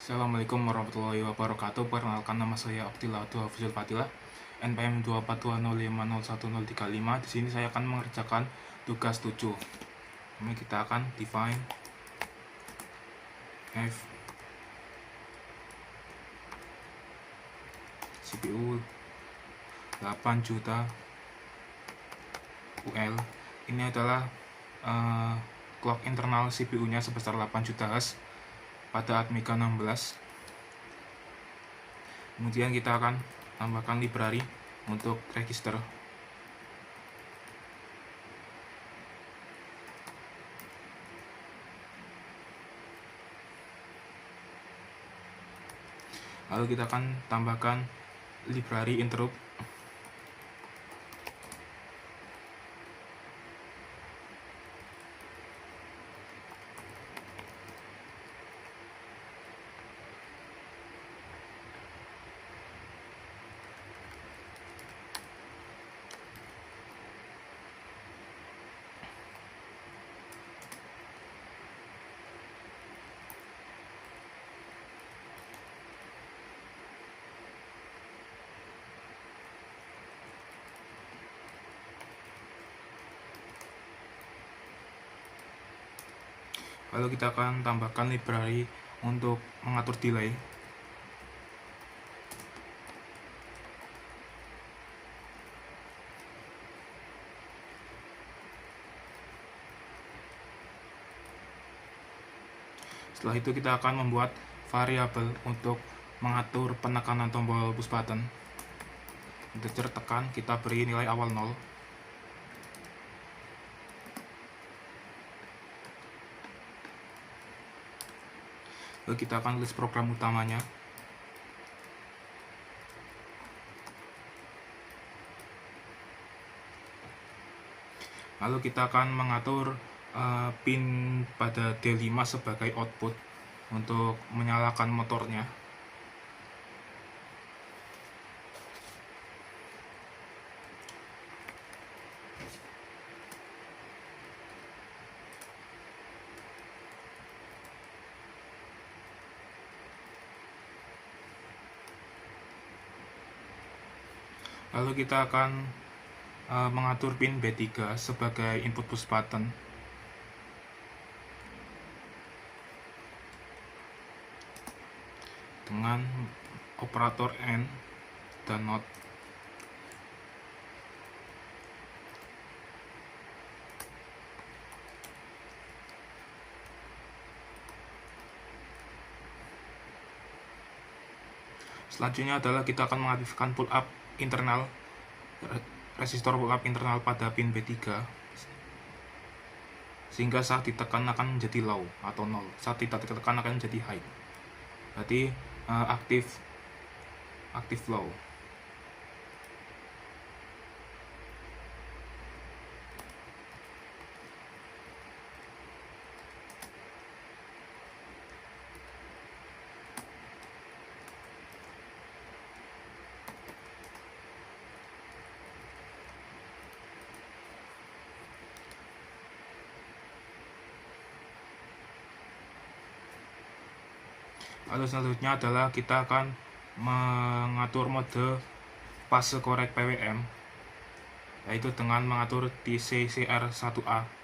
Assalamualaikum warahmatullahi wabarakatuh. Perkenalkan, nama saya Oktila Hafizul Fatilah, NPM 242011035. Di sini saya akan mengerjakan tugas 7. Ini kita akan define F CPU 8 juta UL. Ini adalah clock internal CPU-nya sebesar 8 juta Hz pada Atmega 16. Kemudian kita akan tambahkan library untuk register. Lalu kita akan tambahkan library interrupt. Lalu kita akan tambahkan library untuk mengatur delay. Setelah itu kita akan membuat variabel untuk mengatur penekanan tombol push button. Integer tekan, kita beri nilai awal 0. Lalu kita akan list program utamanya. Lalu kita akan mengatur pin pada D5 sebagai output untuk menyalakan motornya. Lalu kita akan mengatur pin B3 sebagai input push button. Dengan operator AND dan NOT. Selanjutnya adalah kita akan mengaktifkan pull up internal, resistor pull up internal pada pin B3, sehingga saat ditekan akan menjadi low atau 0, saat tidak ditekan akan menjadi high. Berarti aktif low. Lalu selanjutnya adalah kita akan mengatur mode fase korek PWM, yaitu dengan mengatur TCCR1A.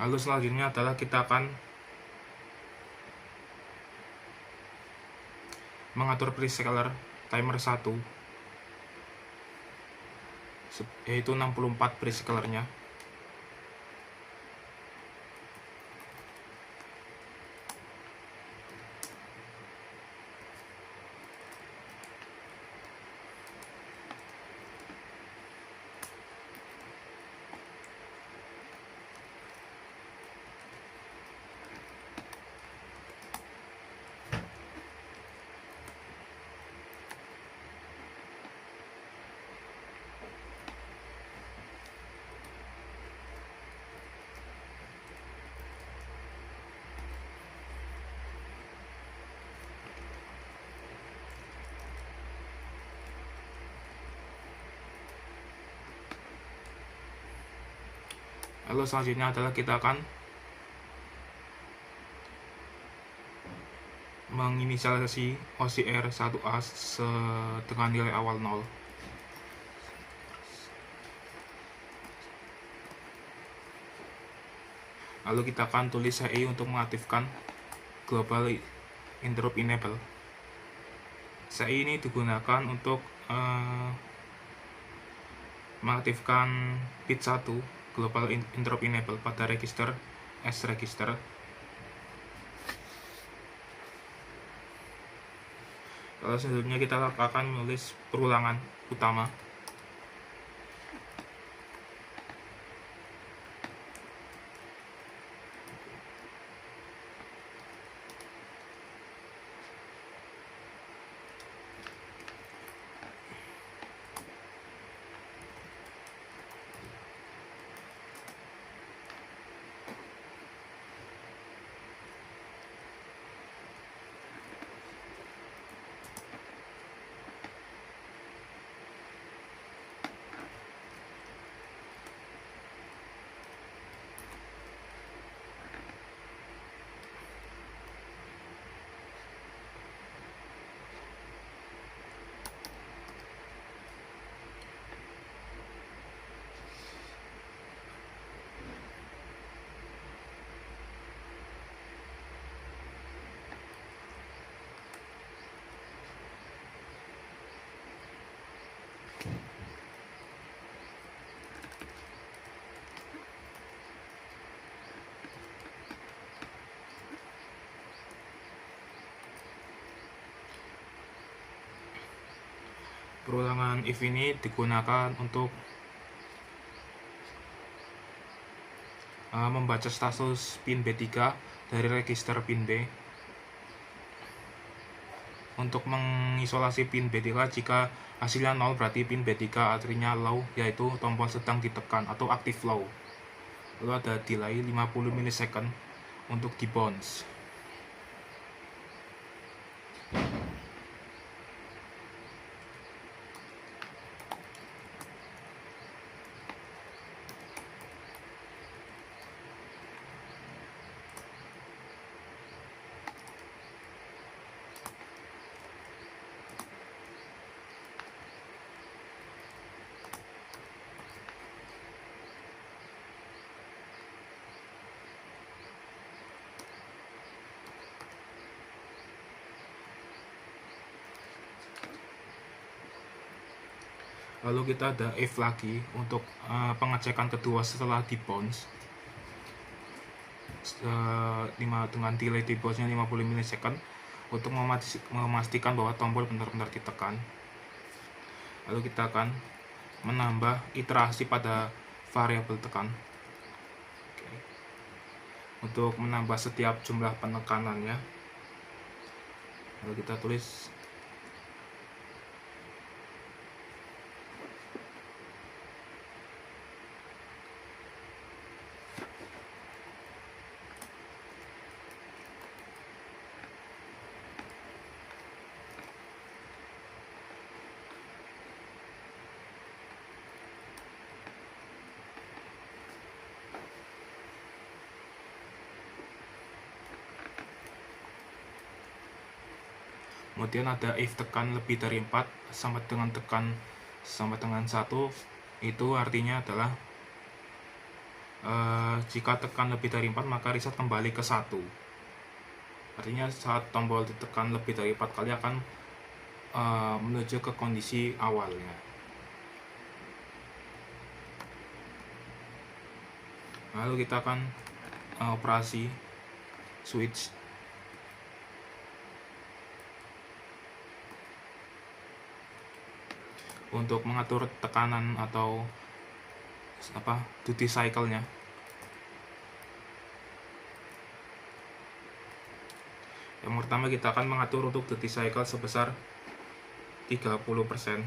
Lalu selanjutnya adalah kita akan mengatur preseller timer 1, yaitu 64 presellernya. Lalu selanjutnya adalah kita akan menginisialisasi OCR 1A dengan nilai awal 0. Lalu kita akan tulis CI untuk mengaktifkan Global Interrupt Enable. CI ini digunakan untuk mengaktifkan bit 1 Global Interrupt Enable pada register S register. Lalu selanjutnya kita akan menulis perulangan utama. Perulangan if ini digunakan untuk membaca status pin B3 dari register pin B. Untuk mengisolasi pin B3, jika hasilnya 0 berarti pin B3 artinya low, yaitu tombol sedang ditekan atau active low. Lalu ada delay 50 milisecond untuk debounce. Lalu kita ada if lagi untuk pengecekan kedua setelah debounce dengan delay debounce-nya 50 milisecond untuk memastikan bahwa tombol benar-benar ditekan. Lalu kita akan menambah iterasi pada variabel tekan. Untuk menambah setiap jumlah penekanannya, lalu kita tulis kemudian ada if tekan lebih dari 4 sama dengan tekan sama dengan 1, itu artinya adalah jika tekan lebih dari 4 maka reset kembali ke 1. Artinya saat tombol ditekan lebih dari 4 kali akan menuju ke kondisi awalnya. Lalu kita akan operasi switch. Untuk mengatur tekanan atau duty cycle-nya. Yang pertama kita akan mengatur untuk duty cycle sebesar 30%.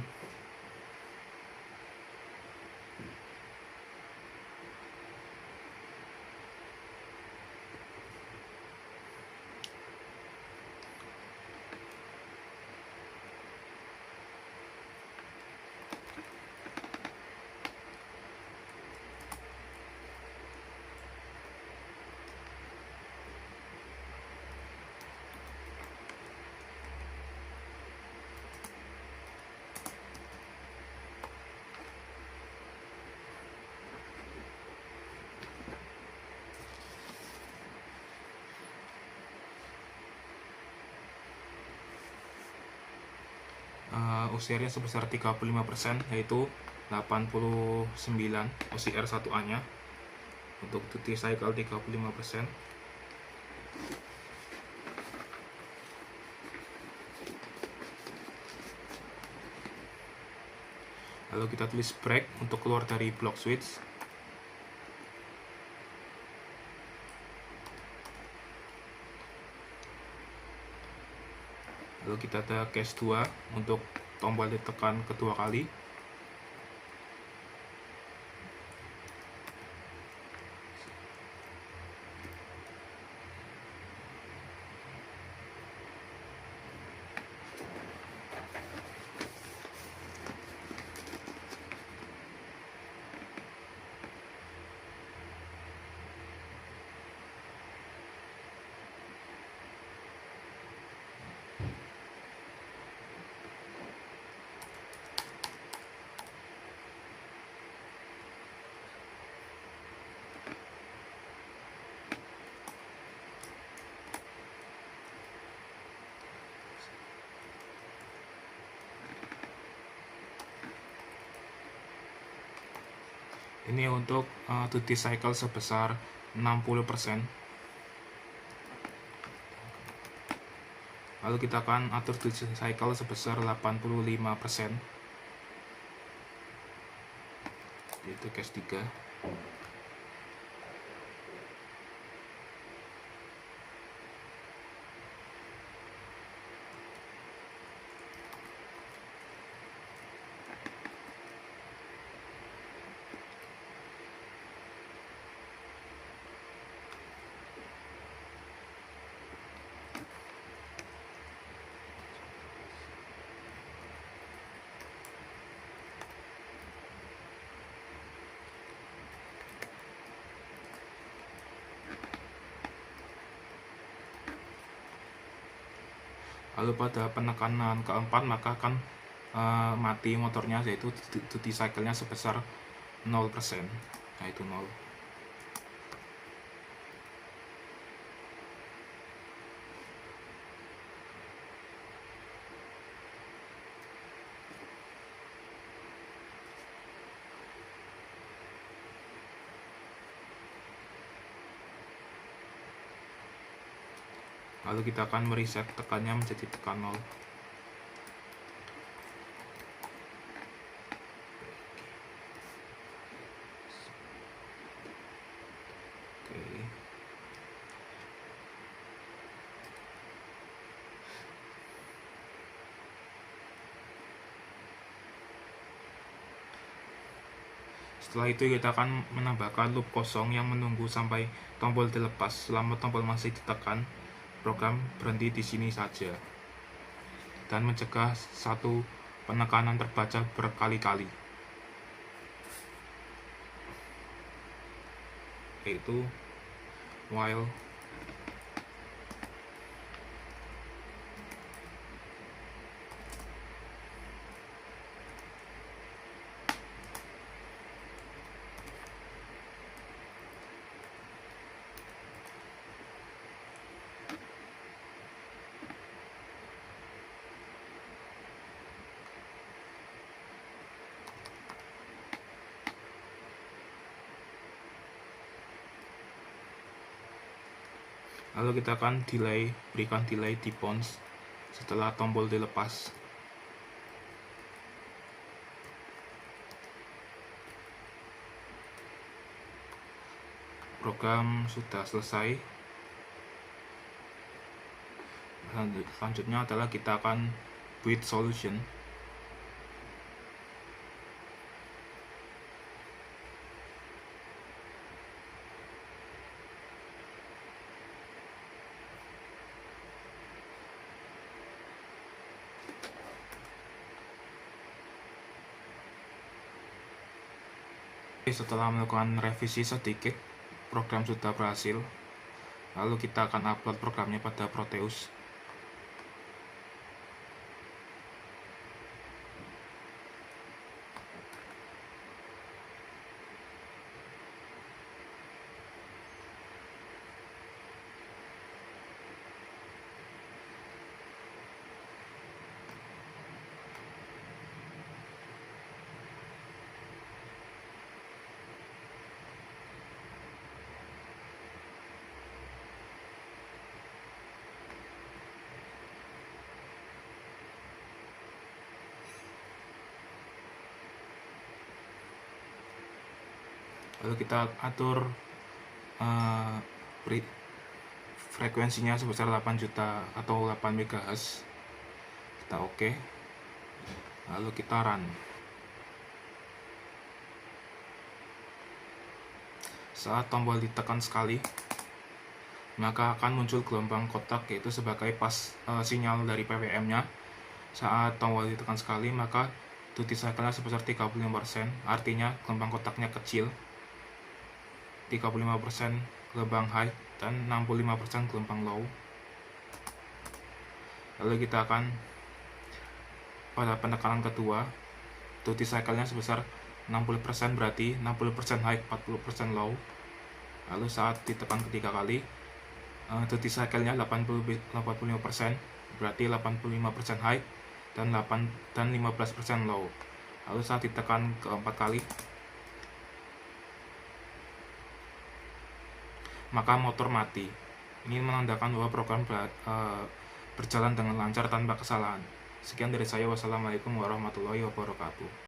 OCR-nya sebesar 35%, yaitu 89 OCR 1A nya untuk duty cycle 35%. Lalu kita tulis break untuk keluar dari block switch. Lalu kita ada case 2 untuk tombol ditekan kedua kali. Ini untuk duty cycle sebesar 60%. Lalu kita akan atur duty cycle sebesar 85%. Itu case 3. Lalu pada penekanan keempat maka akan mati motornya, yaitu duty cycle-nya sebesar 0%, yaitu 0. Lalu kita akan mereset tekannya menjadi tekan 0. Oke. Setelah itu kita akan menambahkan loop kosong yang menunggu sampai tombol dilepas. Selama tombol masih ditekan, program berhenti di sini saja dan mencegah satu penekanan terbaca berkali-kali, yaitu while lalu kita akan berikan delay di bounce setelah tombol dilepas. Program sudah selesai. Selanjutnya adalah kita akan build solution. Setelah melakukan revisi sedikit, program sudah berhasil. Lalu kita akan upload programnya pada Proteus. Lalu kita atur frekuensinya sebesar 8 juta atau 8 MHz. Kita oke. Lalu kita run. Saat tombol ditekan sekali, maka akan muncul gelombang kotak, yaitu sebagai sinyal dari PWM-nya. Saat tombol ditekan sekali, maka duty cycle-nya sebesar 35%, artinya gelombang kotaknya kecil. 35% gelombang high dan 65% gelombang low. Lalu kita akan pada penekanan kedua, duty cycle-nya sebesar 60%, berarti 60% high, 40% low. Lalu saat ditekan ketiga kali, duty cycle-nya 85%, berarti 85% high dan 15% low. Lalu saat ditekan keempat kali, maka motor mati. Ini menandakan bahwa program berjalan dengan lancar tanpa kesalahan. Sekian dari saya. Wassalamualaikum warahmatullahi wabarakatuh.